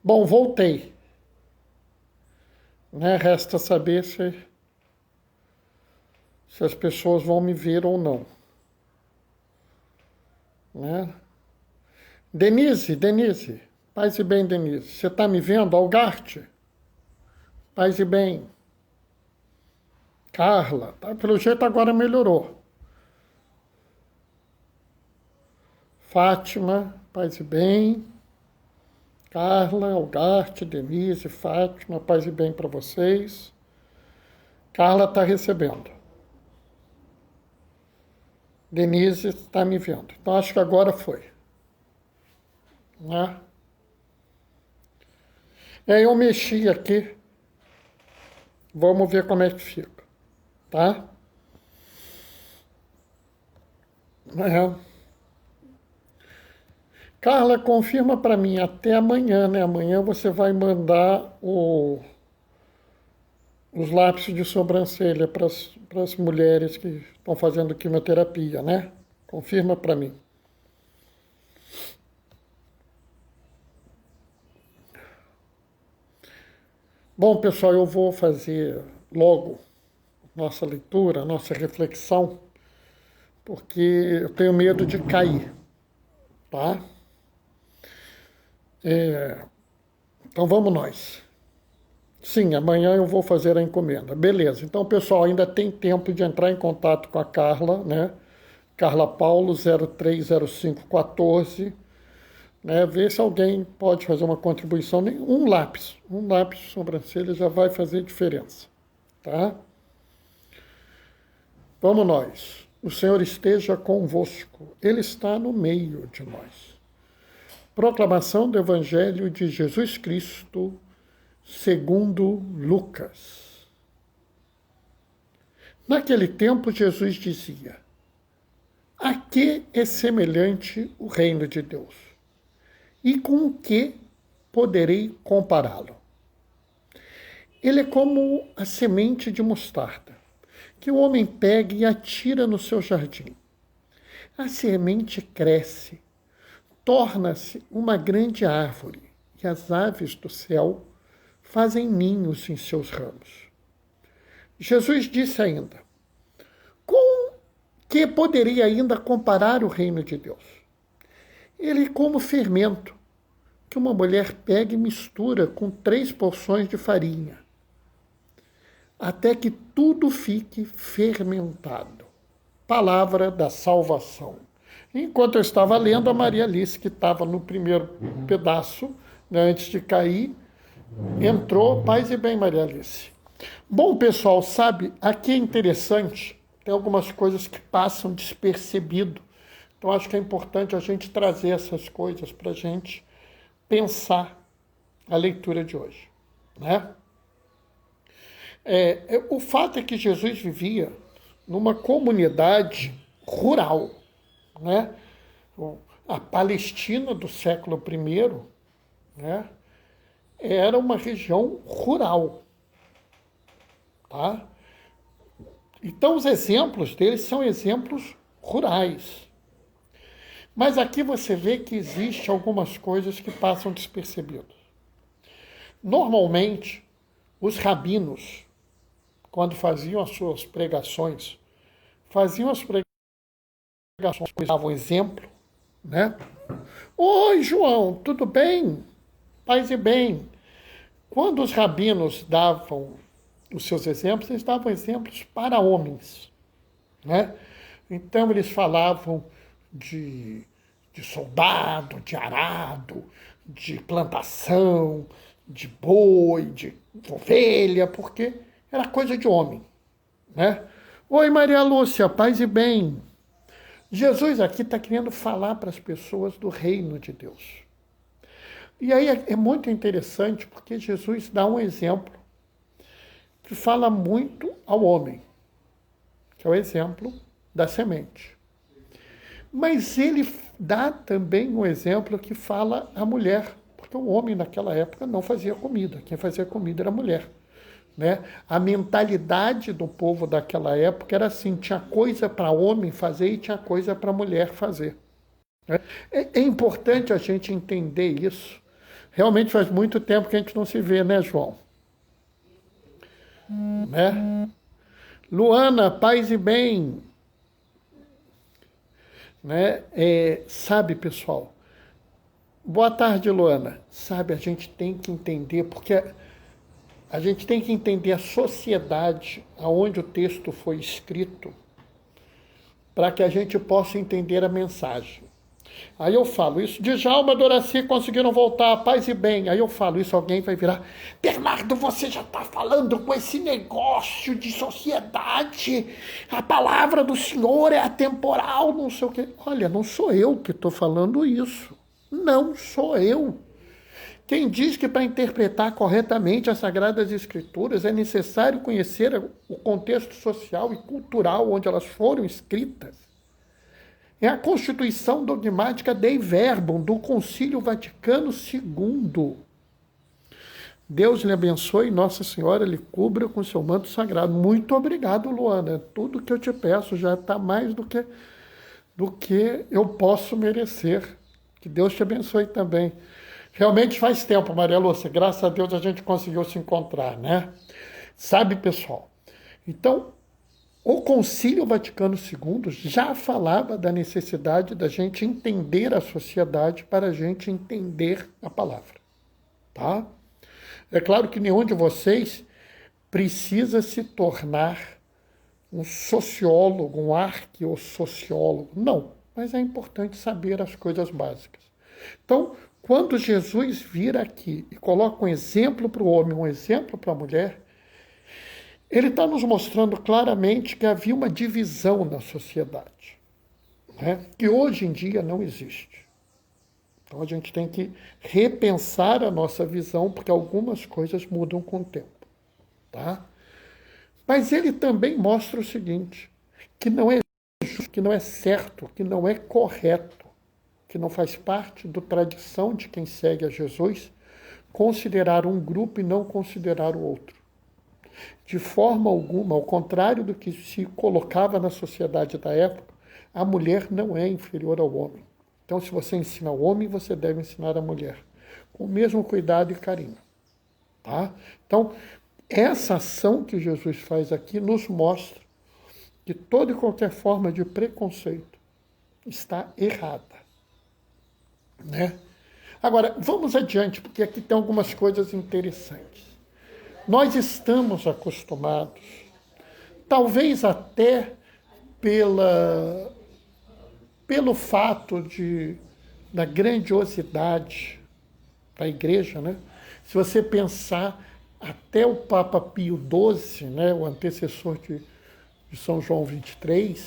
Bom, voltei. Né? Resta saber se as pessoas vão me ver ou não. Né? Denise, paz e bem, Denise. Você está me vendo? Algarte? Paz e bem. Carla, tá? Pelo jeito agora melhorou. Fátima, paz e bem. Carla, Algarte, Denise, Fátima, paz e bem para vocês. Carla está recebendo. Denise está me vendo. Então acho que agora foi. Né? Eu mexi aqui. Vamos ver como é que fica. Tá? Carla, confirma para mim até amanhã, né? Amanhã você vai mandar os lápis de sobrancelha para as mulheres que estão fazendo quimioterapia, né? Confirma para mim. Bom, pessoal, eu vou fazer logo nossa leitura, nossa reflexão, porque eu tenho medo de cair, tá? Então vamos nós. Sim, amanhã eu vou fazer a encomenda. Beleza, então pessoal, ainda tem tempo de entrar em contato com a Carla, né? Carla Paulo 030514, né? Ver se alguém pode fazer uma contribuição. Um lápis de sobrancelha já vai fazer diferença, tá? Vamos nós. O Senhor esteja convosco. Ele está no meio de nós. Proclamação do Evangelho de Jesus Cristo, segundo Lucas. Naquele tempo, Jesus dizia: a que é semelhante o reino de Deus? E com o que poderei compará-lo? Ele é como a semente de mostarda, que o homem pega e atira no seu jardim. A semente cresce, torna-se uma grande árvore, e as aves do céu fazem ninhos em seus ramos. Jesus disse ainda: com que poderia ainda comparar o reino de Deus? Ele é como fermento, que uma mulher pega e mistura com 3 porções de farinha, até que tudo fique fermentado. Palavra da salvação. Enquanto eu estava lendo, a Maria Alice, que estava no primeiro pedaço, né, antes de cair, entrou. Paz e bem, Maria Alice. Bom, pessoal, sabe, aqui é interessante, tem algumas coisas que passam despercebido. Então, acho que é importante a gente trazer essas coisas para a gente pensar a leitura de hoje, né? O fato é que Jesus vivia numa comunidade rural, né? A Palestina do século I, né, era uma região rural, tá? Então os exemplos deles são exemplos rurais. Mas aqui você vê que existe algumas coisas que passam despercebidas. Normalmente, os rabinos, quando faziam as suas pregações, davam exemplo, né? Oi, João, tudo bem? Paz e bem. Quando os rabinos davam os seus exemplos, eles davam exemplos para homens, né? Então eles falavam de soldado, de arado, de plantação, de boi, de ovelha, porque era coisa de homem, né? Oi, Maria Lúcia, paz e bem. Jesus aqui está querendo falar para as pessoas do reino de Deus. E aí é muito interessante porque Jesus dá um exemplo que fala muito ao homem, que é o exemplo da semente. Mas ele dá também um exemplo que fala à mulher, porque o homem naquela época não fazia comida, quem fazia comida era a mulher, né? A mentalidade do povo daquela época era assim, tinha coisa para homem fazer e tinha coisa para mulher fazer. É importante a gente entender isso, Realmente faz muito tempo que a gente não se vê, né, João? Né? Luana, paz e bem. Né? Sabe, pessoal, boa tarde, Luana. Sabe, a gente tem que entender, porque a gente tem que entender a sociedade aonde o texto foi escrito para que a gente possa entender a mensagem. Aí eu falo isso, Djalma, Doraci conseguiram voltar, paz e bem. Aí eu falo isso, alguém vai virar, Bernardo, você já está falando com esse negócio de sociedade, a palavra do Senhor é atemporal, não sei o quê. Olha, não sou eu que estou falando isso, não sou eu. Quem diz que para interpretar corretamente as Sagradas Escrituras é necessário conhecer o contexto social e cultural onde elas foram escritas é a Constituição Dogmática Dei Verbum, do Concílio Vaticano II. Deus lhe abençoe e Nossa Senhora lhe cubra com seu manto sagrado. Muito obrigado, Luana. Tudo que eu te peço já está mais do que eu posso merecer. Que Deus te abençoe também. Realmente faz tempo, Maria Lúcia. Graças a Deus a gente conseguiu se encontrar, né? Sabe, pessoal? Então, o Concílio Vaticano II já falava da necessidade da gente entender a sociedade para a gente entender a palavra, tá? É claro que nenhum de vocês precisa se tornar um sociólogo, um arqueossociólogo, não, mas é importante saber as coisas básicas. Então, quando Jesus vir aqui e coloca um exemplo para o homem, um exemplo para a mulher, ele está nos mostrando claramente que havia uma divisão na sociedade, né, que hoje em dia não existe. Então a gente tem que repensar a nossa visão, porque algumas coisas mudam com o tempo. Tá? Mas ele também mostra o seguinte, que não é justo, que não é certo, que não é correto, que não faz parte da tradição de quem segue a Jesus considerar um grupo e não considerar o outro. De forma alguma, ao contrário do que se colocava na sociedade da época, a mulher não é inferior ao homem. Então, se você ensina o homem, você deve ensinar a mulher, com o mesmo cuidado e carinho. Tá? Então, essa ação que Jesus faz aqui nos mostra que toda e qualquer forma de preconceito está errada. Né? Agora, vamos adiante, porque aqui tem algumas coisas interessantes. Nós estamos acostumados, talvez até pelo fato da grandiosidade da igreja, né? Se você pensar até o Papa Pio XII, né, o antecessor de São João XXIII,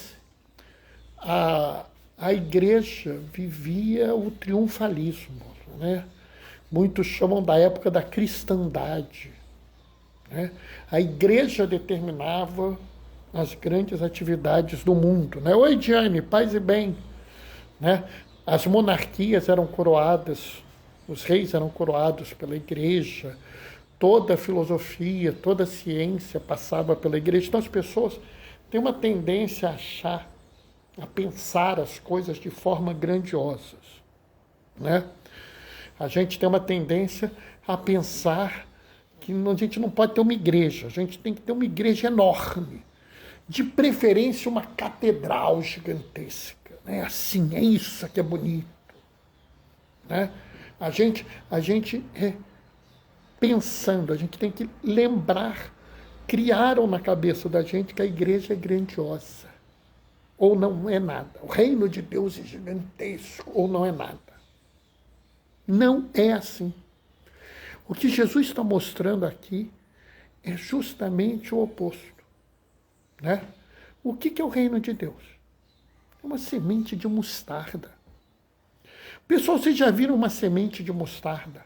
a igreja vivia o triunfalismo, né? Muitos chamam da época da cristandade. Né? A igreja determinava as grandes atividades do mundo. Né? Oi, Diane, paz e bem. Né? As monarquias eram coroadas, os reis eram coroados pela igreja, toda a filosofia, toda a ciência passava pela igreja. Então as pessoas têm uma tendência a achar, a pensar as coisas de forma grandiosas. Né? A gente tem uma tendência a pensar que a gente não pode ter uma igreja, a gente tem que ter uma igreja enorme, de preferência uma catedral gigantesca, né? Assim, é isso que é bonito. Né? A gente pensando, a gente tem que lembrar, criaram na cabeça da gente que a igreja é grandiosa, ou não é nada. O reino de Deus é gigantesco, ou não é nada. Não é assim. O que Jesus está mostrando aqui é justamente o oposto. Né? O que é o reino de Deus? É uma semente de mostarda. Pessoal, vocês já viram uma semente de mostarda?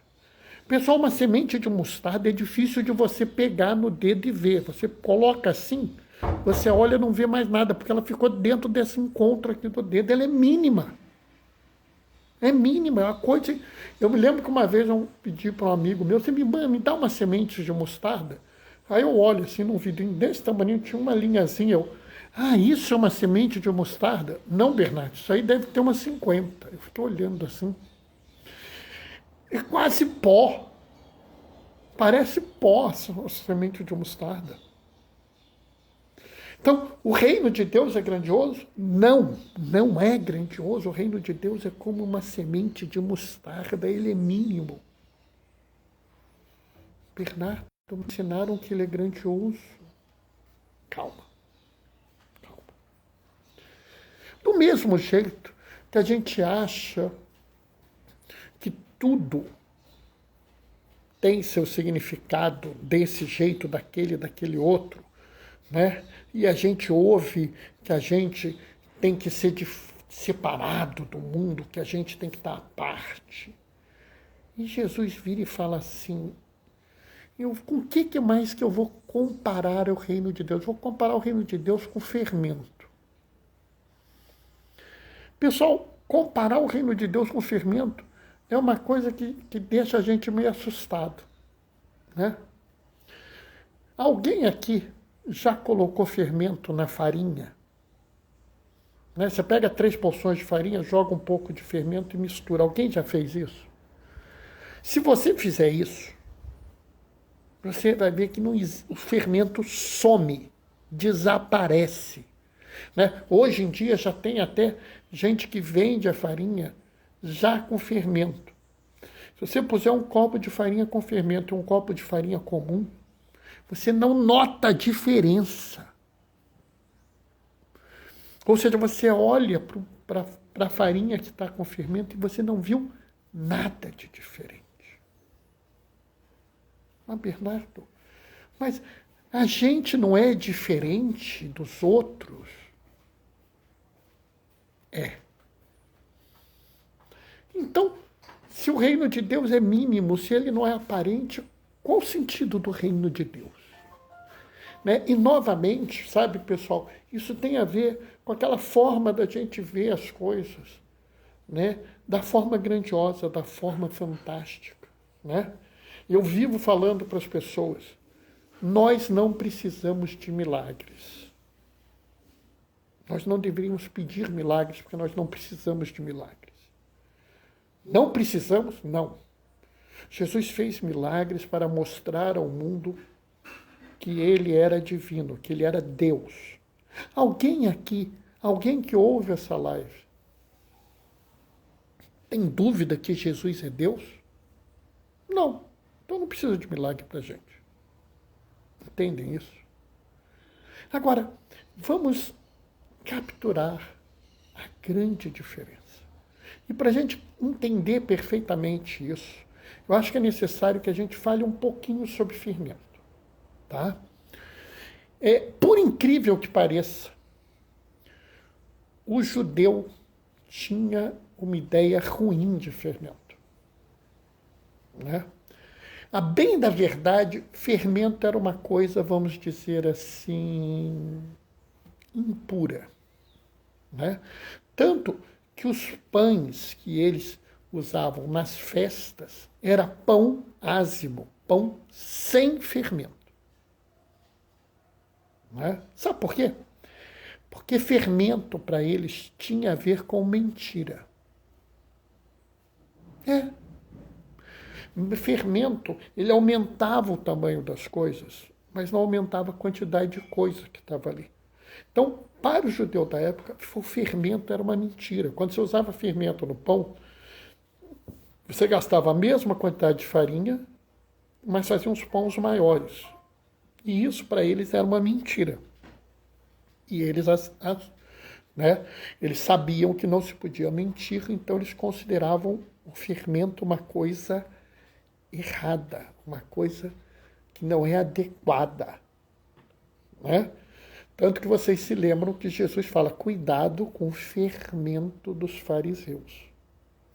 Pessoal, uma semente de mostarda é difícil de você pegar no dedo e ver. Você coloca assim, você olha e não vê mais nada, porque ela ficou dentro desse encontro aqui do dedo. Ela é mínima. É mínima, é uma coisa. Eu me lembro que uma vez eu pedi para um amigo meu, você me dá uma semente de mostarda? Aí eu olho assim num vidrinho desse tamanho, tinha uma linhazinha. Isso é uma semente de mostarda? Não, Bernardo, isso aí deve ter umas 50. Eu fiquei olhando assim. É quase pó. Parece pó a semente de mostarda. Então, o reino de Deus é grandioso? Não, não é grandioso. O reino de Deus é como uma semente de mostarda, ele é mínimo. Bernardo, me ensinaram que ele é grandioso. Calma, calma. Do mesmo jeito que a gente acha que tudo tem seu significado desse jeito, daquele outro, né? E a gente ouve que a gente tem que ser separado do mundo, que a gente tem que estar à parte. E Jesus vira e fala assim, com o que mais que eu vou comparar o reino de Deus? Vou comparar o reino de Deus com fermento. Pessoal, comparar o reino de Deus com fermento é uma coisa que deixa a gente meio assustado, né? Alguém aqui já colocou fermento na farinha? Né? Você pega 3 porções de farinha, joga um pouco de fermento e mistura. Alguém já fez isso? Se você fizer isso, você vai ver que o fermento some, desaparece. Né? Hoje em dia já tem até gente que vende a farinha já com fermento. Se você puser um copo de farinha com fermento e um copo de farinha comum, você não nota a diferença. Ou seja, você olha para a farinha que está com fermento e você não viu nada de diferente. Mas, Bernardo, mas a gente não é diferente dos outros? É. Então, se o reino de Deus é mínimo, se ele não é aparente, qual o sentido do reino de Deus? Né? E, novamente, sabe, pessoal, isso tem a ver com aquela forma da gente ver as coisas, né? Da forma grandiosa, da forma fantástica. Né? Eu vivo falando para as pessoas, nós não precisamos de milagres. Nós não deveríamos pedir milagres, porque nós não precisamos de milagres. Não precisamos? Não. Jesus fez milagres para mostrar ao mundo que ele era divino, que ele era Deus. Alguém aqui, alguém que ouve essa live, tem dúvida que Jesus é Deus? Não. Então não precisa de milagre para a gente. Entendem isso? Agora, vamos capturar a grande diferença. E para a gente entender perfeitamente isso, eu acho que é necessário que a gente fale um pouquinho sobre fermento. Tá? Por incrível que pareça, o judeu tinha uma ideia ruim de fermento. Né? A bem da verdade, fermento era uma coisa, vamos dizer assim, impura. Né? Tanto que os pães que eles usavam nas festas era pão ázimo, pão sem fermento. Né? Sabe por quê? Porque fermento para eles tinha a ver com mentira. Fermento, ele aumentava o tamanho das coisas, mas não aumentava a quantidade de coisa que estava ali. Então, para o judeu da época, o fermento era uma mentira. Quando você usava fermento no pão, você gastava a mesma quantidade de farinha, mas fazia uns pães maiores. E isso para eles era uma mentira. E eles, né, eles sabiam que não se podia mentir, então eles consideravam o fermento uma coisa errada, uma coisa que não é adequada. Né? Tanto que vocês se lembram que Jesus fala, cuidado com o fermento dos fariseus.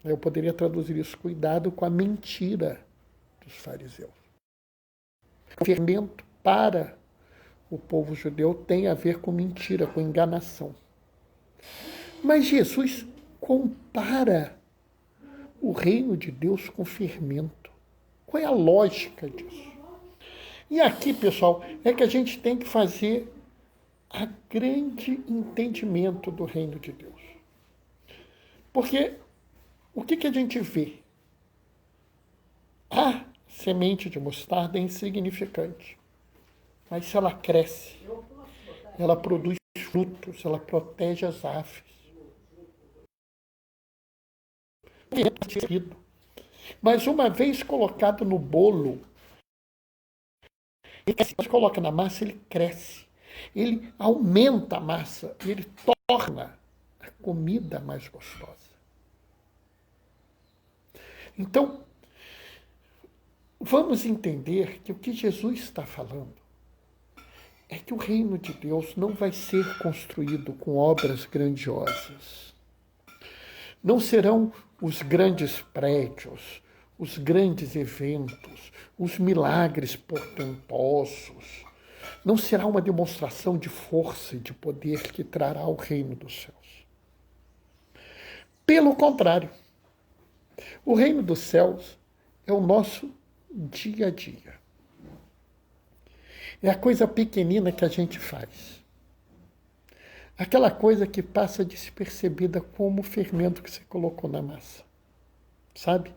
Eu poderia traduzir isso, cuidado com a mentira dos fariseus. O fermento para o povo judeu tem a ver com mentira, com enganação. Mas Jesus compara o reino de Deus com fermento. Qual é a lógica disso? E aqui, pessoal, é que a gente tem que fazer a grande entendimento do reino de Deus. Porque o que a gente vê? A semente de mostarda é insignificante, mas se ela cresce, ela produz frutos, ela protege as aves. Mas uma vez colocado no bolo, ele coloca na massa, ele cresce. Ele aumenta a massa, ele torna a comida mais gostosa. Então, vamos entender que o que Jesus está falando é que o reino de Deus não vai ser construído com obras grandiosas. Não serão os grandes prédios, os grandes eventos, os milagres portentosos. Não será uma demonstração de força e de poder que trará o reino dos céus. Pelo contrário, o reino dos céus é o nosso dia a dia. É a coisa pequenina que a gente faz. Aquela coisa que passa despercebida como o fermento que você colocou na massa. Sabe?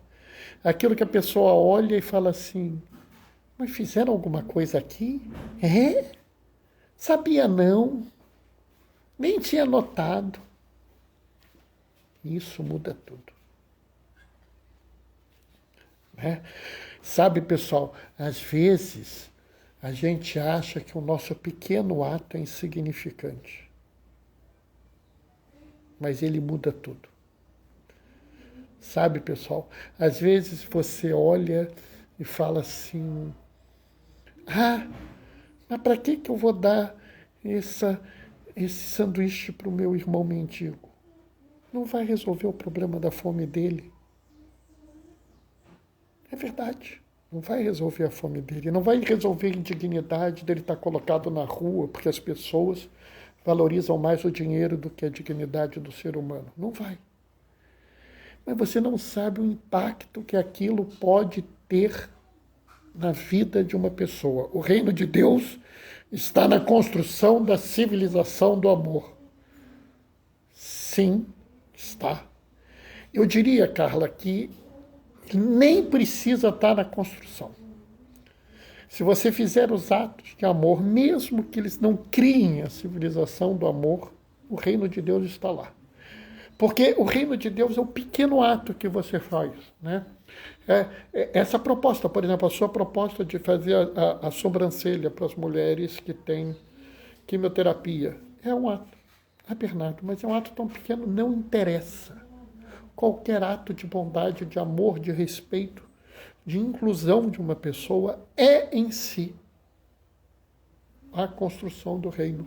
Aquilo que a pessoa olha e fala assim, mas fizeram alguma coisa aqui? É? Sabia não. Nem tinha notado. Isso muda tudo. Né? Sabe, pessoal, às vezes a gente acha que o nosso pequeno ato é insignificante. Mas ele muda tudo. Sabe, pessoal, às vezes você olha e fala assim, mas para que eu vou dar esse sanduíche para o meu irmão mendigo? Não vai resolver o problema da fome dele. É verdade. Não vai resolver a fome dele. Não vai resolver a indignidade dele estar colocado na rua, porque as pessoas valorizam mais o dinheiro do que a dignidade do ser humano. Não vai. Mas você não sabe o impacto que aquilo pode ter na vida de uma pessoa. O reino de Deus está na construção da civilização do amor. Sim, está. Eu diria, Carla, que nem precisa estar na construção. Se você fizer os atos de amor, mesmo que eles não criem a civilização do amor, o reino de Deus está lá. Porque o reino de Deus é o pequeno ato que você faz. Né? Essa proposta, por exemplo, a sua proposta de fazer a sobrancelha para as mulheres que têm quimioterapia, é um ato. Ah, Bernardo, mas é um ato tão pequeno, não interessa. Qualquer ato de bondade, de amor, de respeito, de inclusão de uma pessoa é em si a construção do reino.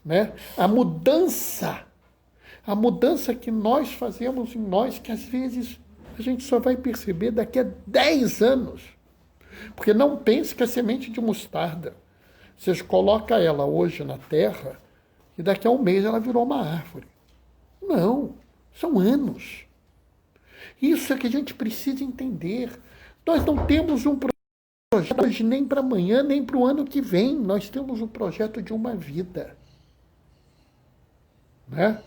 Né? A mudança que nós fazemos em nós, que às vezes a gente só vai perceber daqui a 10 anos. Porque não pense que a semente de mostarda, você coloca ela hoje na terra e daqui a um mês ela virou uma árvore. Não, são anos. Isso é que a gente precisa entender. Nós não temos um projeto hoje nem para amanhã, nem para o ano que vem. Nós temos um projeto de uma vida. Né?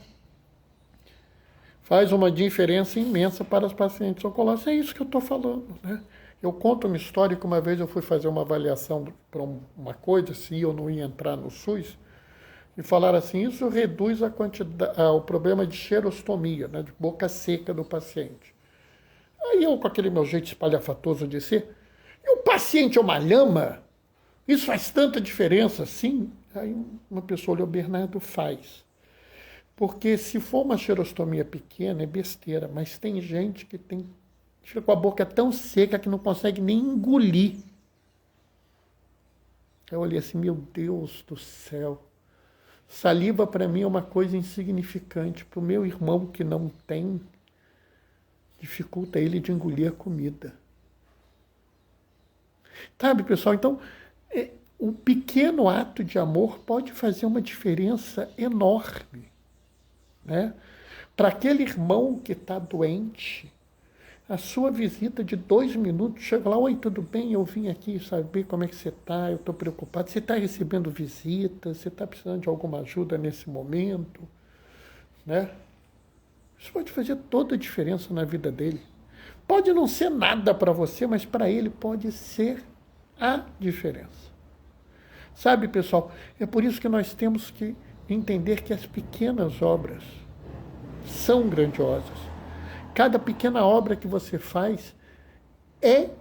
Faz uma diferença imensa para os pacientes oncológicos. É isso que eu estou falando. Né? Eu conto uma história que uma vez eu fui fazer uma avaliação para uma coisa, se eu não ia entrar no SUS, e falaram assim, isso reduz o problema de xerostomia, né, de boca seca do paciente. Aí eu, com aquele meu jeito espalhafatoso de ser, e o paciente é uma lhama? Isso faz tanta diferença assim? Aí uma pessoa olhou, Bernardo, faz. Porque se for uma xerostomia pequena, é besteira, mas tem gente que fica com a boca tão seca que não consegue nem engolir. Eu olhei assim, meu Deus do céu. Saliva para mim é uma coisa insignificante. Para o meu irmão que não tem, dificulta ele de engolir a comida. Sabe, pessoal? Então, o pequeno ato de amor pode fazer uma diferença enorme. Né? Para aquele irmão que está doente, a sua visita de 2 minutos, chega lá, oi, tudo bem? Eu vim aqui saber como é que você está, eu estou preocupado. Você está recebendo visitas? Você está precisando de alguma ajuda nesse momento? Né? Isso pode fazer toda a diferença na vida dele. Pode não ser nada para você, mas para ele pode ser a diferença. Sabe, pessoal, é por isso que nós temos que entender que as pequenas obras são grandiosas. Cada pequena obra que você faz é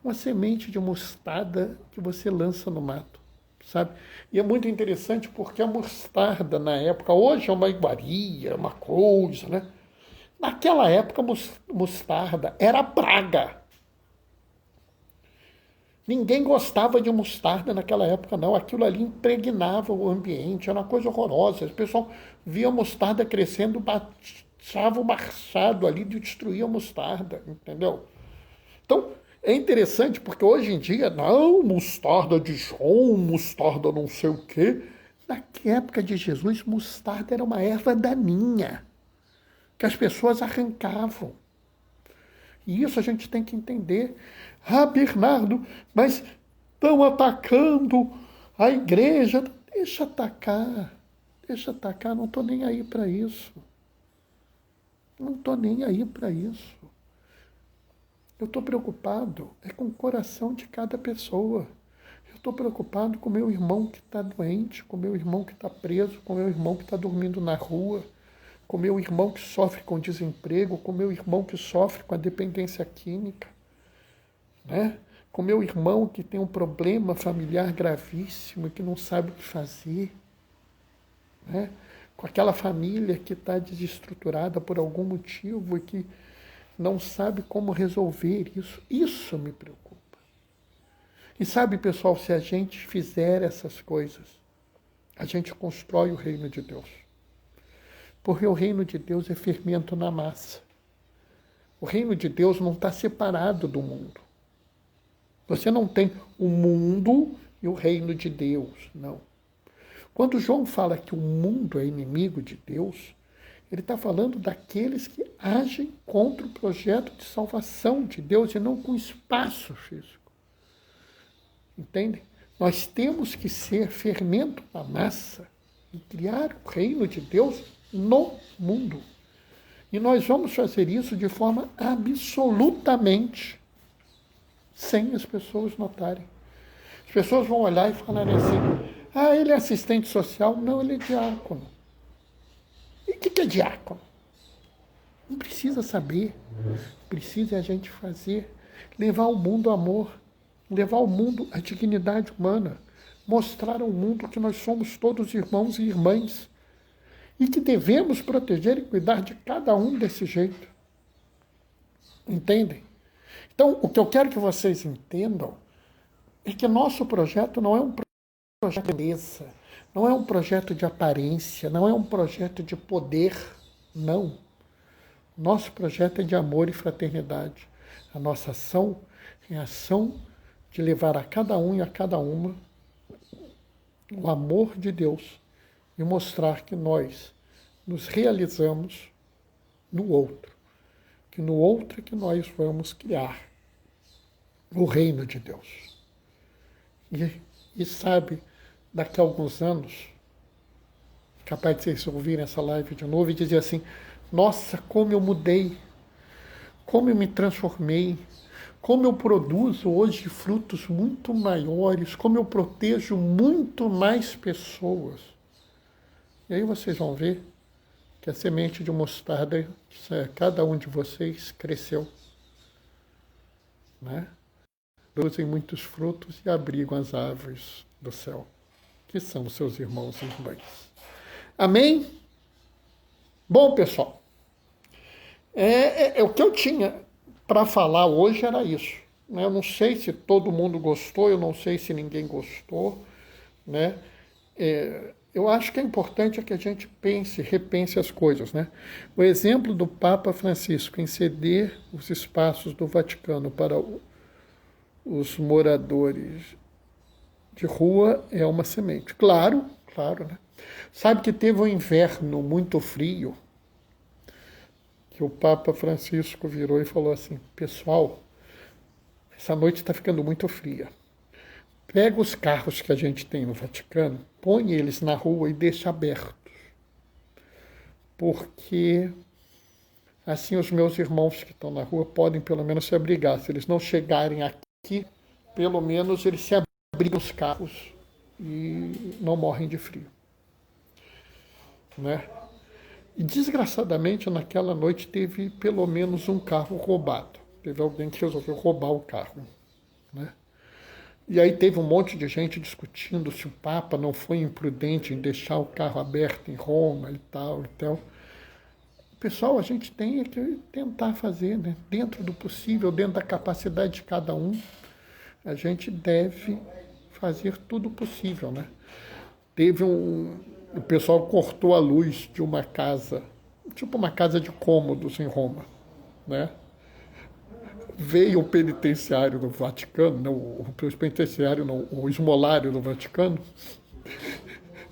uma semente de mostarda que você lança no mato, sabe? E é muito interessante porque a mostarda na época, hoje é uma iguaria, uma coisa, né? Naquela época, mostarda era praga. Ninguém gostava de mostarda naquela época, não. Aquilo ali impregnava o ambiente, era uma coisa horrorosa. O pessoal via a mostarda crescendo, baixava o machado ali de destruir a mostarda, entendeu? Então, é interessante porque hoje em dia, não, mostarda de João, mostarda não sei o quê. Na época de Jesus, mostarda era uma erva daninha, que as pessoas arrancavam. E isso a gente tem que entender. Ah, Bernardo, mas estão atacando a igreja. Deixa atacar, não estou nem aí para isso. Não estou nem aí para isso. Eu estou preocupado com o coração de cada pessoa. Eu estou preocupado com o meu irmão que está doente, com o meu irmão que está preso, com o meu irmão que está dormindo na rua, com meu irmão que sofre com desemprego, com meu irmão que sofre com a dependência química, né? Com meu irmão que tem um problema familiar gravíssimo e que não sabe o que fazer, né? Com aquela família que está desestruturada por algum motivo e que não sabe como resolver isso. Isso me preocupa. E sabe, pessoal, se a gente fizer essas coisas, a gente constrói o reino de Deus. Porque o reino de Deus é fermento na massa. O reino de Deus não está separado do mundo. Você não tem o mundo e o reino de Deus, não. Quando João fala que o mundo é inimigo de Deus, ele está falando daqueles que agem contra o projeto de salvação de Deus e não com espaço físico. Entende? Nós temos que ser fermento na massa e criar o reino de Deus no mundo. E nós vamos fazer isso de forma absolutamente sem as pessoas notarem. As pessoas vão olhar e falarem assim, ah, ele é assistente social? Não, ele é diácono. E o que é diácono? Não precisa saber. Precisa a gente fazer. Levar ao mundo o amor. Levar ao mundo a dignidade humana. Mostrar ao mundo que nós somos todos irmãos e irmãs. E que devemos proteger e cuidar de cada um desse jeito. Entendem? Então, o que eu quero que vocês entendam é que nosso projeto não é um projeto de beleza, não é um projeto de aparência, não é um projeto de poder, não. Nosso projeto é de amor e fraternidade. A nossa ação é a ação de levar a cada um e a cada uma o amor de Deus e mostrar que nós nos realizamos no outro, que no outro é que nós vamos criar o reino de Deus. E sabe, daqui a alguns anos, capaz de vocês ouvirem essa live de novo e dizer assim, nossa, como eu mudei, como eu me transformei, como eu produzo hoje frutos muito maiores, como eu protejo muito mais pessoas. E aí vocês vão ver que a semente de mostarda, cada um de vocês cresceu, né? Produzem muitos frutos e abrigam as árvores do céu, que são seus irmãos e irmãs. Amém? Bom, pessoal, o que eu tinha para falar hoje era isso. Né? Eu não sei se todo mundo gostou, eu não sei se ninguém gostou, né? Eu acho que é importante que a gente repense as coisas, né? O exemplo do Papa Francisco em ceder os espaços do Vaticano para os moradores de rua é uma semente. Claro, né? Sabe que teve um inverno muito frio, que o Papa Francisco virou e falou assim, pessoal, essa noite está ficando muito fria. Pega os carros que a gente tem no Vaticano, põe eles na rua e deixa abertos. Porque Assim os meus irmãos que estão na rua podem pelo menos se abrigar. Se eles não chegarem aqui, pelo menos eles se abrigam nos carros e não morrem de frio. Né? E desgraçadamente naquela noite teve pelo menos um carro roubado. Teve alguém que resolveu roubar o carro. Né? E aí teve um monte de gente discutindo se o Papa não foi imprudente em deixar o carro aberto em Roma e tal, e tal. Pessoal, a gente tem que tentar fazer, né? Dentro do possível, dentro da capacidade de cada um, a gente deve fazer tudo possível, né? O pessoal cortou a luz de uma casa, tipo uma casa de cômodos em Roma, né? Veio o penitenciário do Vaticano, não, o penitenciário não, o esmolário do Vaticano,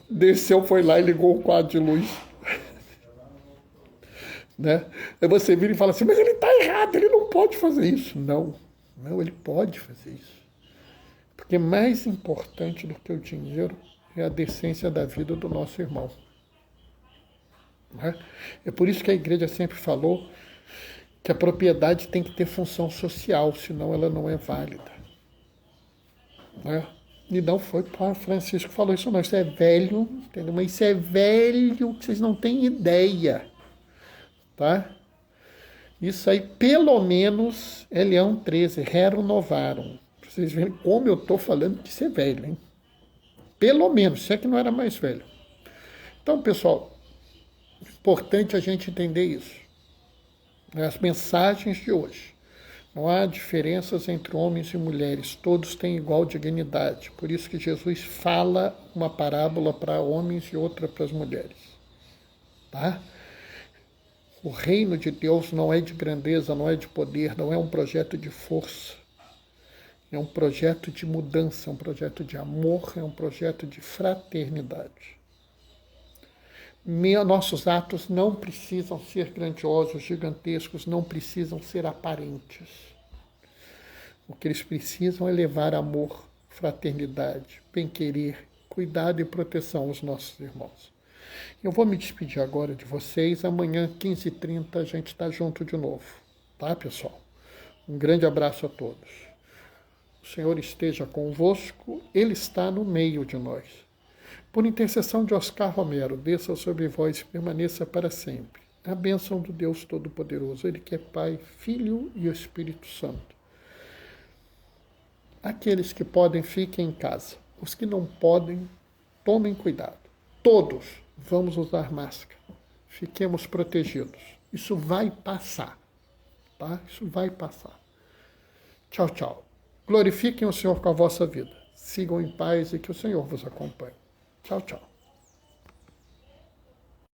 desceu, foi lá e ligou o quadro de luz. Né? Aí você vira e fala assim, mas ele está errado, ele não pode fazer isso. Não, ele pode fazer isso. Porque mais importante do que o dinheiro é a decência da vida do nosso irmão. Né? É por isso que a igreja sempre falou que a propriedade tem que ter função social, senão ela não é válida. Né? E não foi para Francisco que falou isso não, isso é velho, entendeu? Mas isso é velho que vocês não têm ideia. Tá? Isso aí, pelo menos, é Leão 13, Rerum Novarum. Pra vocês verem como eu estou falando de ser velho, hein? Pelo menos, se é que não era mais velho. Então, pessoal, importante a gente entender isso. As mensagens de hoje. Não há diferenças entre homens e mulheres, todos têm igual dignidade. Por isso que Jesus fala uma parábola para homens e outra para as mulheres. Tá? O reino de Deus não é de grandeza, não é de poder, não é um projeto de força. É um projeto de mudança, é um projeto de amor, é um projeto de fraternidade. Nossos atos não precisam ser grandiosos, gigantescos, não precisam ser aparentes. O que eles precisam é levar amor, fraternidade, bem-querer, cuidado e proteção aos nossos irmãos. Eu vou me despedir agora de vocês. Amanhã, 15h30, a gente está junto de novo. Tá, pessoal? Um grande abraço a todos. O Senhor esteja convosco, Ele está no meio de nós. Por intercessão de Oscar Romero, desça sobre vós e permaneça para sempre. A bênção do Deus Todo-Poderoso, Ele que é Pai, Filho e Espírito Santo. Aqueles que podem, fiquem em casa. Os que não podem, tomem cuidado. Todos vamos usar máscara. Fiquemos protegidos. Isso vai passar. Tá? Isso vai passar. Tchau, tchau. Glorifiquem o Senhor com a vossa vida. Sigam em paz e que o Senhor vos acompanhe. Tchau, tchau.